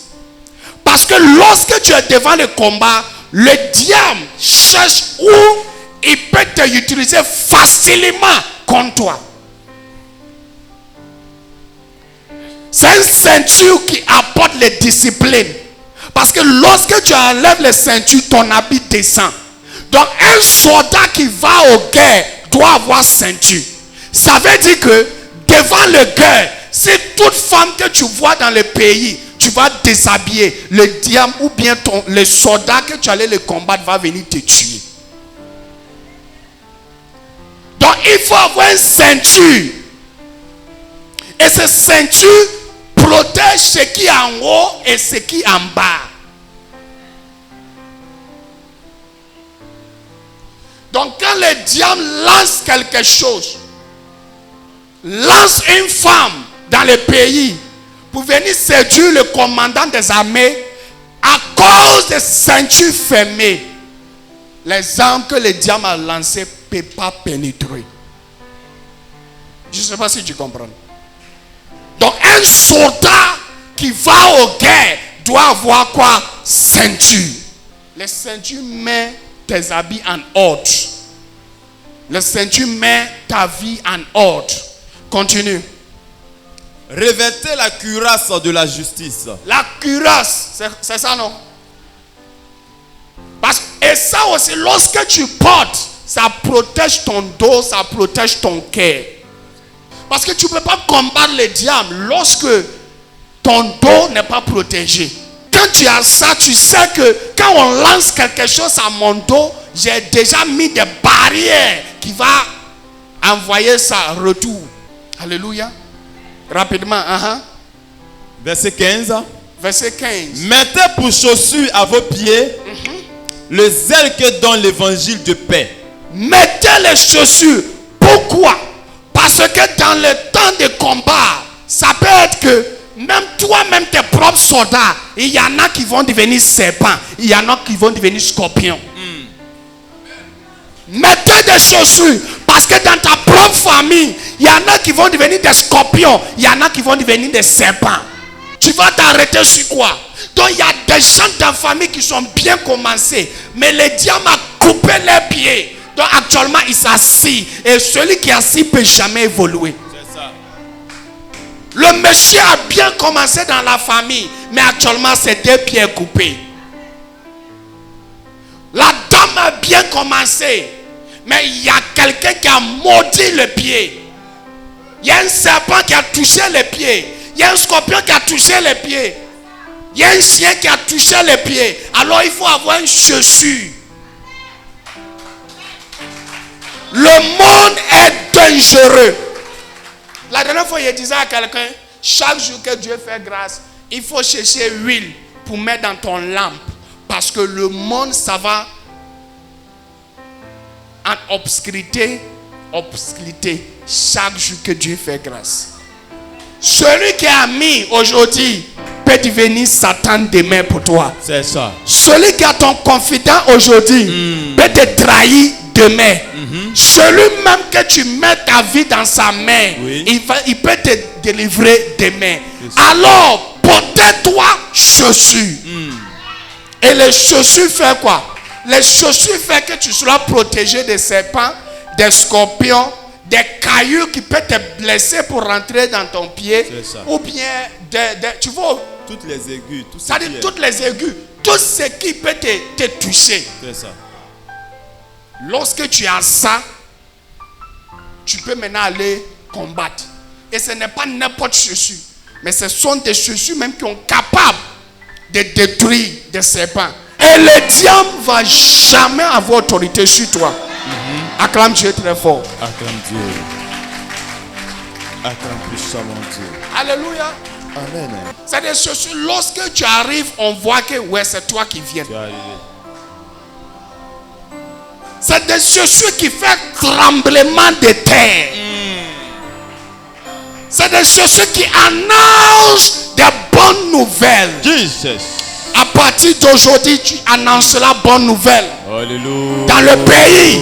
Parce que lorsque tu es devant le combat, le diable cherche où il peut te utiliser facilement contre toi. C'est une ceinture qui apporte les disciplines. Parce que lorsque tu enlèves les ceintures, ton habit descend. Donc un soldat qui va aux guerres doit avoir ceinture. Ça veut dire que devant le guerre, si toute femme que tu vois dans le pays, tu vas déshabiller, le diable ou bien le soldat que tu allais le combattre va venir te tuer. Donc il faut avoir une ceinture. Et cette ceinture protège ce qui est en haut et ce qui est en bas. Donc quand le diable lance quelque chose, lance une femme dans le pays pour venir séduire le commandant des armées, à cause des ceintures fermées, les armes que le diable a lancées ne peuvent pas pénétrer. Je ne sais pas si tu comprends. Donc un soldat qui va aux guerres doit avoir quoi? Ceinture. Les ceintures mettent tes habits en ordre. Les ceintures mettent ta vie en ordre. Continue. Revêtez la cuirasse de la justice. La cuirasse, c'est ça, non? Et ça aussi, lorsque tu portes, ça protège ton dos, ça protège ton cœur. Parce que tu ne peux pas combattre le diable lorsque ton dos n'est pas protégé. Quand tu as ça, tu sais que quand on lance quelque chose à mon dos, j'ai déjà mis des barrières qui vont envoyer ça retour. Alléluia. Rapidement. Verset 15. Verset 15. Mettez pour chaussures à vos pieds le zèle que donne l'évangile de paix. Mettez les chaussures. Pourquoi? Parce que dans le temps de combat, ça peut être que même toi-même, tes propres soldats, il y en a qui vont devenir serpents, il y en a qui vont devenir scorpions. Mettez des chaussures, parce que dans ta propre famille, il y en a qui vont devenir des scorpions, il y en a qui vont devenir des serpents. Tu vas t'arrêter sur quoi? Donc il y a des gens dans la famille qui sont bien commencés, mais le diable a coupé leurs pieds. Donc actuellement ils s'assit, et celui qui est assis ne peut jamais évoluer. C'est ça. Le monsieur a bien commencé dans la famille, mais actuellement ses deux pieds coupés. La dame a bien commencé, mais il y a quelqu'un qui a maudit le pied. Il y a un serpent qui a touché le pied. Il y a un scorpion qui a touché le pied. Il y a un chien qui a touché le pied. Alors il faut avoir une chaussure. Le monde est dangereux. La dernière fois, je disais à quelqu'un, chaque jour que Dieu fait grâce, il faut chercher l'huile pour mettre dans ton lampe. Parce que le monde, ça va en obscurité, chaque jour que Dieu fait grâce. Celui qui est ami aujourd'hui peut devenir Satan demain pour toi. C'est ça. Celui qui est ton confident aujourd'hui peut te trahir demain. Celui même que tu mets ta vie dans sa main, il peut te délivrer demain. Alors, portez-toi chaussures. Et les chaussures font quoi? Les chaussures font que tu seras protégé des serpents, des scorpions, des cailloux qui peuvent te blesser pour rentrer dans ton pied. Ou bien, tu vois, toutes les aiguilles. Ça dit toutes les aiguilles. Tout ce qui peut te toucher. C'est ça. Lorsque tu as ça, tu peux maintenant aller combattre. Et ce n'est pas n'importe chaussure. Mais ce sont des chaussures même qui sont capables de détruire des serpents. Et le diable ne va jamais avoir autorité sur toi. Acclame Dieu très fort. Acclame Dieu. Acclame puissamment Dieu. Alléluia. Amen. C'est des chaussures. Lorsque tu arrives, on voit que c'est toi qui viens. Tu es arrivé. C'est des chaussures qui font tremblement de terre. C'est des chaussures qui annoncent des bonnes nouvelles. Jesus. À partir d'aujourd'hui, tu annonces la bonne nouvelle. Alléluia. Dans le pays,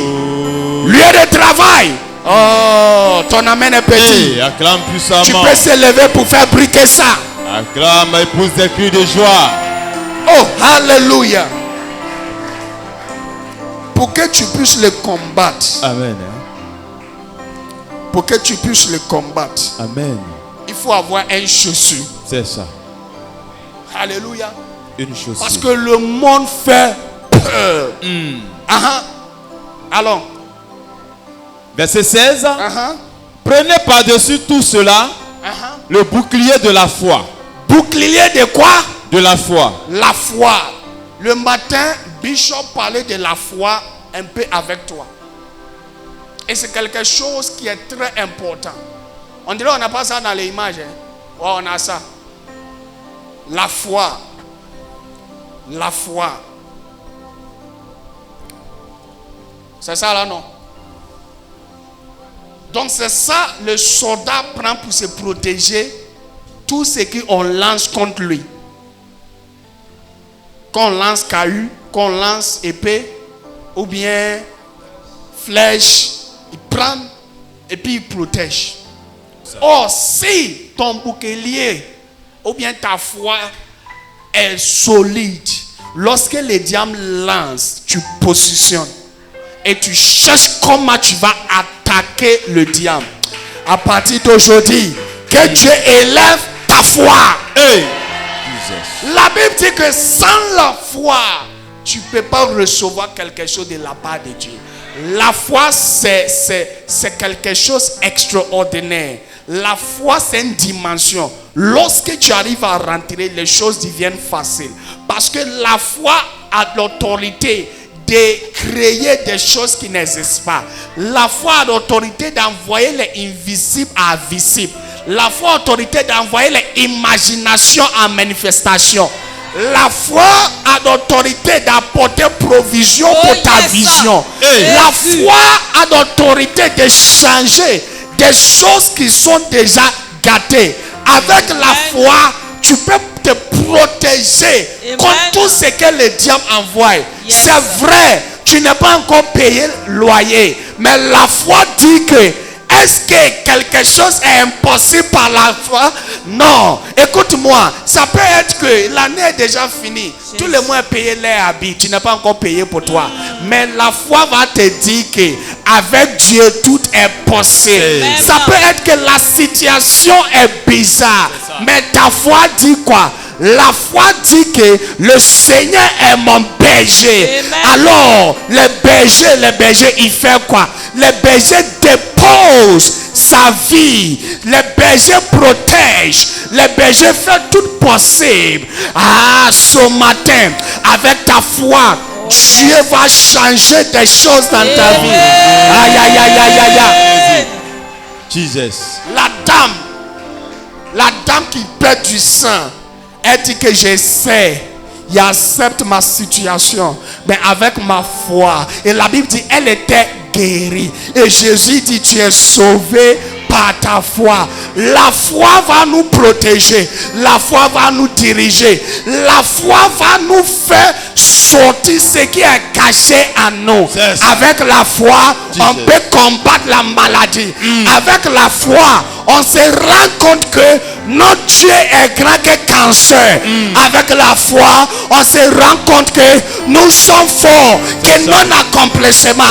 lieu de travail. Oh, ton amen est petit. Hey, acclame puissamment. Tu peux se lever pour faire briquer ça. Acclame et pousse des cris de joie. Oh, alléluia. Pour que tu puisses le combattre. Amen. Pour que tu puisses le combattre. Amen. Il faut avoir une chaussure. C'est ça. Alléluia. Une chaussure. Parce que le monde fait peur. Alors. Verset 16. Prenez par-dessus tout cela le bouclier de la foi. Bouclier de quoi? De la foi. La foi. Le matin, Bishop parlait de la foi un peu avec toi. Et c'est quelque chose qui est très important. On dirait qu'on n'a pas ça dans les images. Ouais, on a ça. La foi. La foi. C'est ça là, non? Donc c'est ça le soldat prend pour se protéger tout ce qu'on lance contre lui. Qu'on lance caillou, qu'on lance épée ou bien flèche, il prend et puis il protège. Or si ton bouclier ou bien ta foi est solide, lorsque le diable lance, tu positionnes et tu cherches comment tu vas attaquer le diable. À partir d'aujourd'hui, Que Dieu élève ta foi. Hey. La Bible dit que sans la foi, tu ne peux pas recevoir quelque chose de la part de Dieu. La foi, c'est quelque chose d'extraordinaire. La foi, c'est une dimension. Lorsque tu arrives à rentrer, les choses deviennent faciles. Parce que la foi a l'autorité de créer des choses qui n'existent pas. La foi a l'autorité d'envoyer les invisibles à visibles. La foi a l'autorité d'envoyer les imaginations en manifestation. La foi a l'autorité d'apporter provision pour ta vision. La foi a l'autorité de changer des choses qui sont déjà gâtées. Avec la foi, tu peux te protéger contre tout ce que le diable envoie. C'est vrai, tu n'as pas encore payé le loyer. Mais la foi dit que est-ce que quelque chose est impossible par la foi? Non. Écoute-moi, ça peut être que l'année est déjà finie. Tout le monde a payé les habits. Tu n'as pas encore payé pour toi. Mais la foi va te dire que avec Dieu, tout est possible. Ça peut être que la situation est bizarre. Mais ta foi dit quoi? La foi dit que le Seigneur est mon berger. Alors, le berger, il fait quoi? Le berger dépose sa vie. Le berger protège. Le berger fait tout possible. Ah, ce matin, avec ta foi, Dieu va changer des choses dans ta vie. Aïe, aïe, aïe, aïe, aïe, aïe. Jesus. La dame qui perd du sang, elle dit que j'essaie, il accepte ma situation, mais avec ma foi. Et la Bible dit, elle était guérie. Et Jésus dit, tu es sauvé par ta foi. La foi va nous protéger. La foi va nous diriger. La foi va nous faire sortir ce qui est caché en nous. Avec la foi, on peut combattre la maladie. Avec la foi, on se rend compte que notre Dieu est grand que cancer. Avec la foi, on se rend compte que nous sommes forts, que non-accomplissement.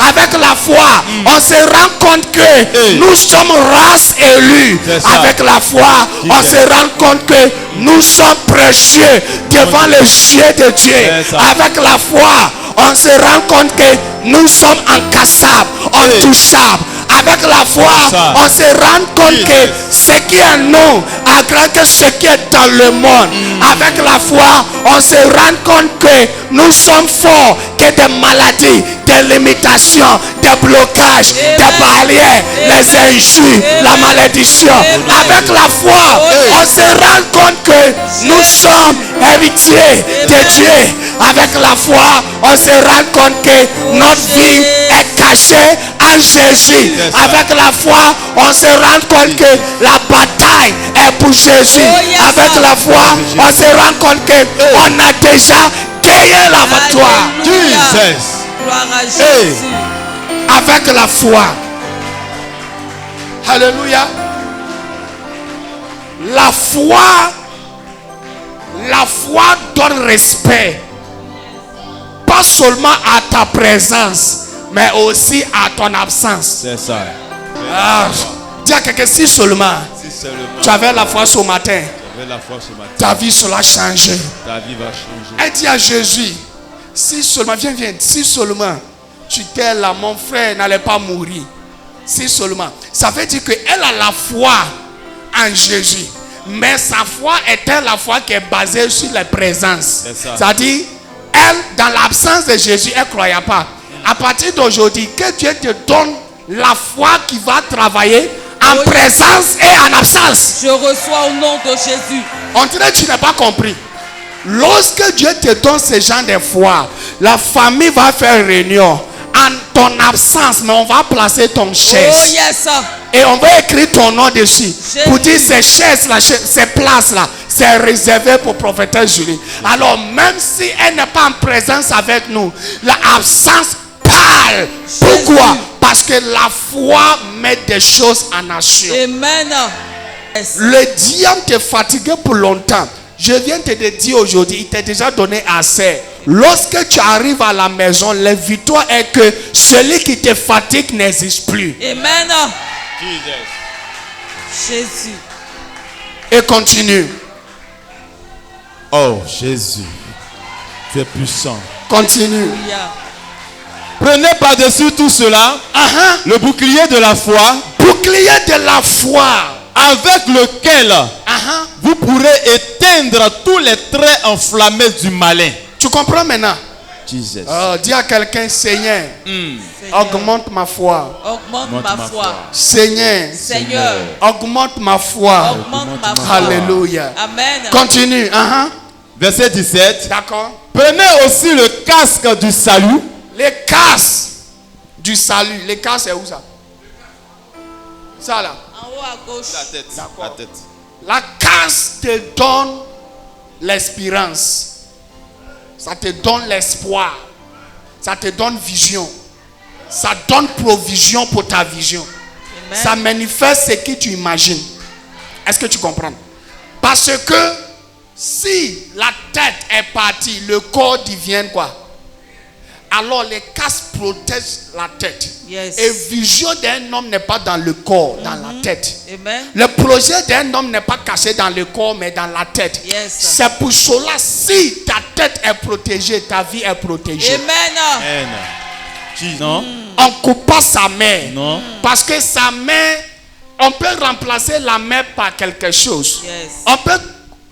Avec la foi, on se rend compte que nous sommes race élue. Avec la foi, on se rend compte que nous sommes précieux devant les yeux de Dieu. Avec la foi, on se rend compte que nous sommes incassables, intouchables. Avec la foi, on se rend compte que ce qui est nous a grand que ce qui est dans le monde. Avec la foi, on se rend compte que nous sommes forts, que des maladies, des limitations, des blocages, des barrières, les injures, la malédiction. Avec la foi, on se rend compte que nous sommes héritiers de Dieu. Avec la foi, on se rend compte que notre vie est cachée en Jésus. Avec la foi, on se rend compte que la bataille est pour Jésus. Avec la foi, on se rend compte que on a déjà gagné la victoire. Gloire à Jésus. Avec la foi. Alléluia. La foi donne respect. Pas seulement à ta présence, mais aussi à ton absence. C'est ça. Dis à quelqu'un, si seulement tu avais la foi ce matin, ta vie sera changée. Ta vie va changer. Elle dit à Jésus, si seulement, viens, si seulement tu t'es là, mon frère n'allait pas mourir. Si seulement. Ça veut dire qu'elle a la foi en Jésus. Mais sa foi était la foi qui est basée sur la présence. C'est-à-dire, elle, dans l'absence de Jésus, elle ne croyait pas. À partir d'aujourd'hui, que Dieu te donne la foi qui va travailler en présence et en absence. Je reçois au nom de Jésus. On dirait que tu n'as pas compris. Lorsque Dieu te donne ce genre de foi, la famille va faire réunion. En ton absence, mais on va placer ton chaise. Et on va écrire ton nom dessus. Pour dire ces chaises là, ces places là, c'est réservé pour prophétesse Julie. Alors même si elle n'est pas en présence avec nous, l'absence parle. Pourquoi? Parce que la foi met des choses en action. Amen. Le diable te fatigué pour longtemps. Je viens te dire aujourd'hui, il t'a déjà donné assez. Lorsque tu arrives à la maison, la victoire est que celui qui te fatigue n'existe plus. Amen. Jésus. Et continue. Oh Jésus, tu es puissant. Continue. Alléluia. Prenez par-dessus tout cela le bouclier de la foi, Bouclier de la foi. avec lequel vous pourrez éteindre tous les traits enflammés du malin. Tu comprends maintenant? Jesus. Dis à quelqu'un, Seigneur, augmente ma foi. Augmente ma foi. Seigneur, Seigneur, augmente ma foi. augmente ma foi. Alléluia. Amen. Continue. Verset 17. D'accord. Prenez aussi le casque du salut. Les casques du salut. Les casques, c'est où ça? Ça là. En haut à gauche. La tête. La tête. La casse te donne l'espérance. Ça te donne l'espoir. Ça te donne vision. Ça donne provision pour ta vision. Amen. Ça manifeste ce que tu imagines. Est-ce que tu comprends? Parce que si la tête est partie, le corps devient quoi? Alors les casques protègent la tête. Yes. Et vision d'un homme n'est pas dans le corps, dans la tête. Amen. Le projet d'un homme n'est pas caché dans le corps, mais dans la tête. Yes. C'est pour cela, si ta tête est protégée, ta vie est protégée. Amen. Amen. Non. On ne coupe pas sa main. Non. Parce que sa main, on peut remplacer la main par quelque chose. Yes. On peut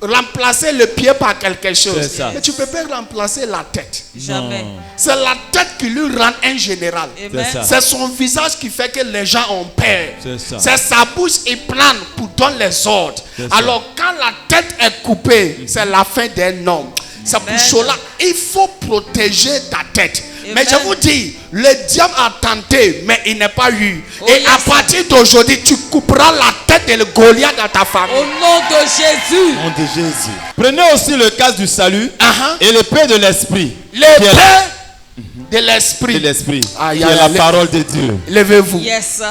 remplacer le pied par quelque chose. C'est ça. Mais tu ne peux pas remplacer la tête. Jamais. C'est la tête qui lui rend un général. Amen. ça. C'est son visage qui fait que les gens ont peur. C'est ça. C'est sa bouche et plane pour donner les ordres. C'est ça. Alors quand la tête est coupée, c'est la fin d'un homme. C'est pour Amen. cela il faut protéger ta tête. Amen. Mais je vous dis, le diable a tenté, mais il n'est pas eu. Oh, et yes. à partir d'aujourd'hui, tu couperas la tête de le Goliath dans ta famille. Au nom de Jésus. Nom de Jésus. Prenez aussi le casque du salut et l'épée de l'esprit. L'épée Qui est de l'esprit. de l'esprit. Aïe, Qui aïe, est la aïe. parole de Dieu. Levez-vous. Yes.